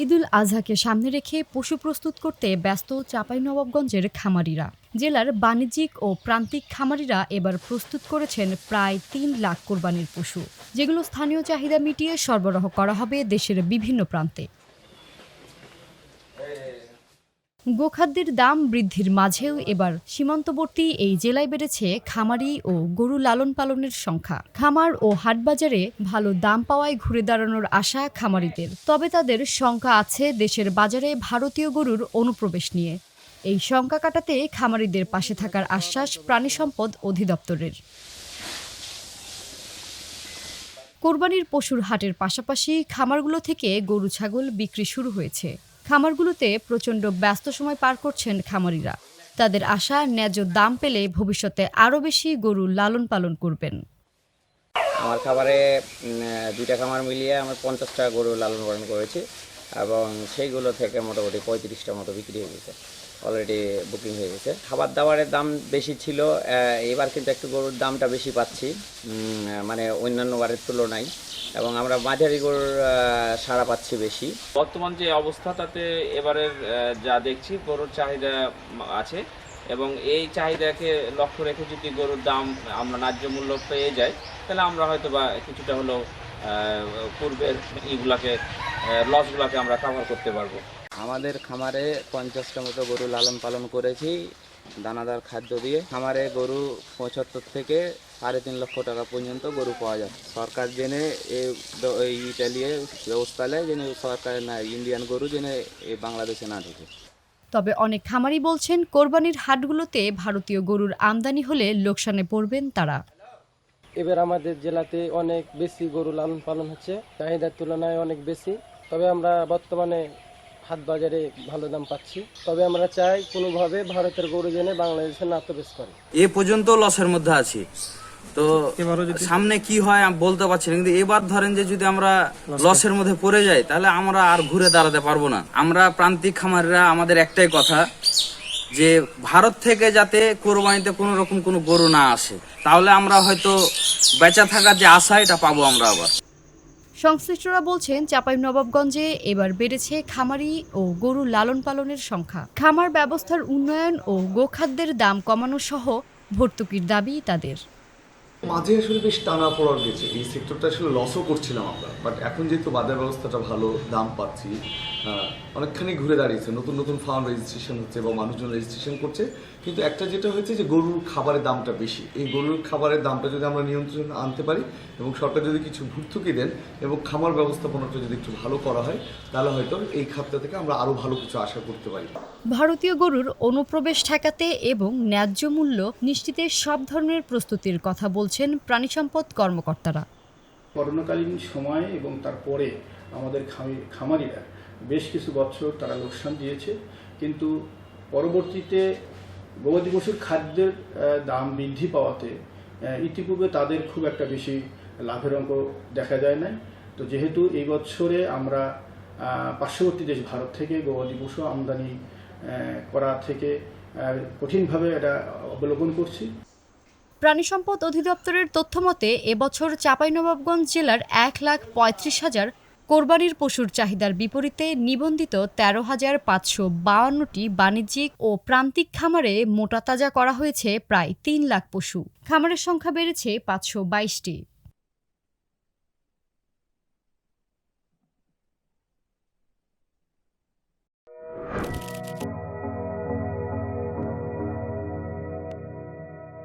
ঈদুল আজহাকে সামনে রেখে পশু প্রস্তুত করতে ব্যস্ত চাঁপাইনবাবগঞ্জের খামারিরা। জেলার বাণিজ্যিক ও প্রান্তিক খামারিরা এবার প্রস্তুত করেছেন প্রায় ৩ লাখ কোরবানির পশু, যেগুলো স্থানীয় চাহিদা মিটিয়ে সরবরাহ করা হবে দেশের বিভিন্ন প্রান্তে। গোখাদ্যের দাম বৃদ্ধির মাঝেও এবার সীমান্তবর্তী এই জেলায় বেড়েছে খামারি ও গরু লালন পালনের সংখ্যা। খামার ও হাটবাজারে ভালো দাম পাওয়ায় ঘুরে দাঁড়ানোর আশা খামারিদের। তবে তাদের শঙ্কা আছে দেশের বাজারে ভারতীয় গরুর অনুপ্রবেশ নিয়ে। এই শঙ্কা কাটাতে খামারিদের পাশে থাকার আশ্বাস প্রাণিসম্পদ অধিদপ্তরের। কোরবানির পশুর হাটের পাশাপাশি খামারগুলো থেকে গরু ছাগল বিক্রি শুরু হয়েছে। খামারগুলোতে প্রচণ্ড ব্যস্ত সময় পার করছেন খামারিরা। তাদের আশা, ন্যায্য দাম পেলে ভবিষ্যতে আরও বেশি গরু লালন পালন করবেন। আমার খাবারে দুইটা খামার মিলিয়ে আমার 50টা গরু লালন পালন করেছি এবং সেইগুলো থেকে মোটামুটি 35টা মতো বিক্রি হয়ে গেছে, অলরেডি বুকিং হয়ে গেছে। খাবার দাবারের দাম বেশি ছিল, এবার কিন্তু একটু গরুর দামটা বেশি পাচ্ছি, মানে অন্যান্য বারের তুলনায়, এবং আমরা মাঝারি গরুর সাড়া পাচ্ছি বেশি। বর্তমান যে অবস্থা তাতে এবারের যা দেখছি গরুর চাহিদা আছে এবং এই চাহিদাকে লক্ষ্য রেখে যদি গরুর দাম আমরা ন্যায্য মূল্য পেয়ে যাই তাহলে আমরা হয়তো বা কিছুটা হলেও পূর্বের লসগুলোকে আমরা কাভার করতে পারবো। আমাদের খামারে 50টা মতো গরু লালন পালন করেছি দানাদার খাদ্য দিয়ে। খামারে গরু 75 থেকে 3.5 লক্ষ টাকা পর্যন্ত গরু পাওয়া যায়। সরকার জেনে এই ইটালিয়ে ব্যবস্থা নেয় যেন সরকার না ইন্ডিয়ান গরু যেন বাংলাদেশে না ঢুকে। তবে অনেক খামারি বলছেন কোরবানির হাটগুলোতে ভারতীয় গরুর আমদানি হলে লোকসানে পড়বেন তারা। এবার আমাদের জেলাতে অনেক বেশি গরু লালন পালন হচ্ছে, চাহিদার তুলনায় অনেক বেশি। তবে আমরা বর্তমানে হাট বাজারে ভালো দাম পাচ্ছি। তবে আমরা চাই কোনোভাবে ভারতের গরু জেনে বাংলাদেশে না প্রবেশ করে। এ পর্যন্ত লসের মধ্যে আছি, তো সামনে কি হয় আমি বলতে পারছি না, কিন্তু এবার ধরেন যে যদি আমরা লসের মধ্যে পড়ে যাই তাহলে আমরা আর ঘুরে দাঁড়াতে পারবো না। আমরা প্রান্তিক খামারিরা আমাদের একটাই কথা যে ভারত থেকে যাতে কোরবানিতে কোনো রকম কোনো গরু না আসে, তাহলে আমরা হয়তো বেঁচে থাকার যে আশা এটা পাবো আমরা আবার। সংশ্লিষ্টরা বলছেন চাঁপাইনবাবগঞ্জে এবার বেড়েছে খামারি ও গরু লালন পালনের সংখ্যা। খামার ব্যবস্থার উন্নয়ন ও গোখাদ্যের দাম কমানো সহ ভর্তুকির দাবি তাদের। মাঝে আসলে বেশ টানা পড়া গেছে, এই সেক্টরটা আসলে লসও করছিলাম আমরা, বাট এখন যেহেতু বাজার ব্যবস্থাটা ভালো, দাম পাচ্ছি, অনেকখানি ঘুরে দাঁড়িয়েছে। নতুন নতুন ফার্ম রেজিস্ট্রেশন হচ্ছে বা মানুষজন রেজিস্ট্রেশন করছে, কিন্তু একটা যেটা হয়েছে যে গরুর খাবারের দামটা বেশি। এই গরুর খাবারের দামটা যদি আমরা নিয়ন্ত্রণে আনতে পারি এবং সরকার যদি কিছু ভর্তুকি দেন এবং খামার ব্যবস্থাপনাটা যদি একটু ভালো করা হয় তাহলে হয়তো এই খাতটা থেকে আমরা আরও ভালো কিছু আশা করতে পারি। ভারতীয় গরুর অনুপ্রবেশ ঠেকাতে এবং ন্যায্য মূল্য নিশ্চিতে সব ধরনের প্রস্তুতির কথা বলছেন প্রাণিসম্পদ কর্মকর্তারা। করোনাকালীন সময় এবং তারপরে আমাদের খামারিরা বেশ কিছু বছর তারা লোকসান দিয়েছে, কিন্তু পরবর্তীতে গবাদি পশুর খাদ্যের দাম বৃদ্ধি পাওয়াতে ইতিপূর্বে তাদের খুব একটা বেশি লাভের অঙ্ক দেখা যায় না। তো যেহেতু এই বছরে আমরা পার্শ্ববর্তী দেশ ভারত থেকে গবাদি পশু আমদানি করা থেকে কঠিনভাবে এটা অবলোকন করছি। প্রাণিসম্পদ অধিদপ্তরের তথ্যমতে এবছর চাঁপাইনবাবগঞ্জ জেলার 1,35,000 কোরবানির পশুর চাহিদার বিপরীতে নিবন্ধিত 13,552টি বাণিজ্যিক ও প্রান্তিক খামারে মোটা তাজা করা হয়েছে প্রায় 3 লাখ পশু। খামারের সংখ্যা বেড়েছে 522টি।